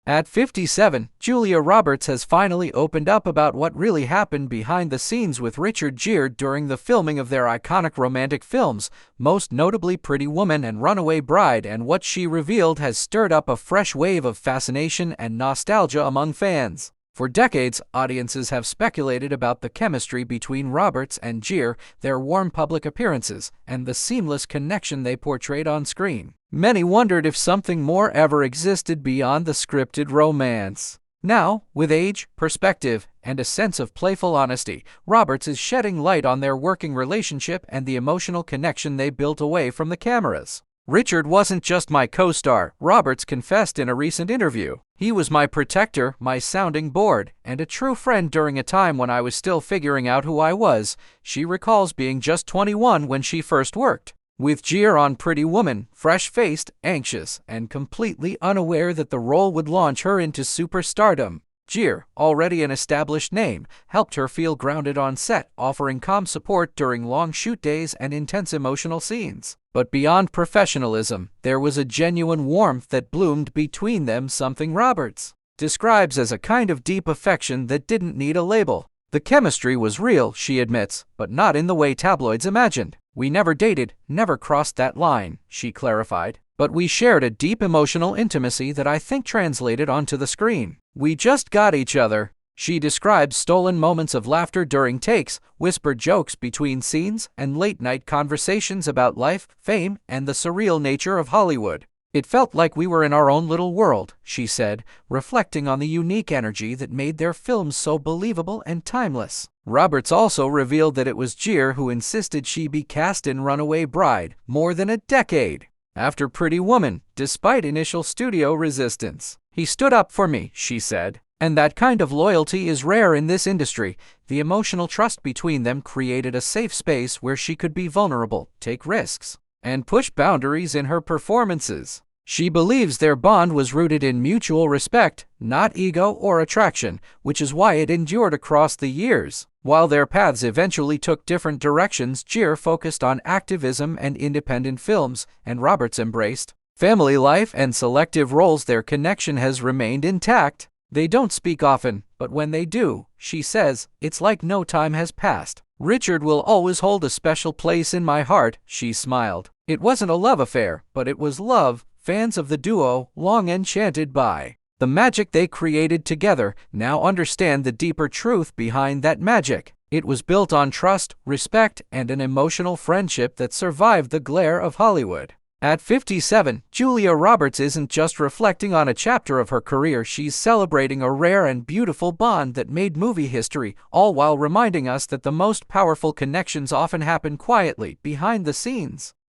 At 57, Julia Roberts has finally opened up about what really happened behind the scenes with Richard Gere during the filming of their iconic romantic films, most notably Pretty Woman and Runaway Bride, and what she revealed has stirred up a fresh wave of fascination and nostalgia among fans. For decades, audiences have speculated about the chemistry between Roberts and Gere, their warm public appearances, and the seamless connection they portrayed on screen. Many wondered if something more ever existed beyond the scripted romance. Now, with age, perspective, and a sense of playful honesty, Roberts is shedding light on their working relationship and the emotional connection they built away from the cameras. "Richard wasn't just my co-star," Roberts confessed in a recent interview. "He was my protector, my sounding board, and a true friend during a time when I was still figuring out who I was." She recalls being just 21 when she first worked with Gere on Pretty Woman, fresh-faced, anxious, and completely unaware that the role would launch her into superstardom. Gere, already an established name, helped her feel grounded on set, offering calm support during long shoot days and intense emotional scenes. But beyond professionalism, there was a genuine warmth that bloomed between them, something Roberts describes as a kind of deep affection that didn't need a label. "The chemistry was real," she admits, "but not in the way tabloids imagined. We never dated, never crossed that line," she clarified. "But we shared a deep emotional intimacy that I think translated onto the screen. We just got each other." She describes stolen moments of laughter during takes, whispered jokes between scenes, and late-night conversations about life, fame, and the surreal nature of Hollywood. "It felt like we were in our own little world," she said, reflecting on the unique energy that made their films so believable and timeless. Roberts also revealed that it was Gere who insisted she be cast in Runaway Bride more than a decade after Pretty Woman, despite initial studio resistance. "He stood up for me," she said. "And that kind of loyalty is rare in this industry." The emotional trust between them created a safe space where she could be vulnerable, take risks, and push boundaries in her performances. She believes their bond was rooted in mutual respect, not ego or attraction, which is why it endured across the years. While their paths eventually took different directions, Gere focused on activism and independent films, and Roberts embraced family life and selective roles. Their connection has remained intact. "They don't speak often, but when they do," she says, "it's like no time has passed. Richard will always hold a special place in my heart," she smiled. "It wasn't a love affair, but it was love." Fans of the duo, long enchanted by the magic they created together, now understand the deeper truth behind that magic. It was built on trust, respect, and an emotional friendship that survived the glare of Hollywood. At 57, Julia Roberts isn't just reflecting on a chapter of her career, she's celebrating a rare and beautiful bond that made movie history, all while reminding us that the most powerful connections often happen quietly, behind the scenes.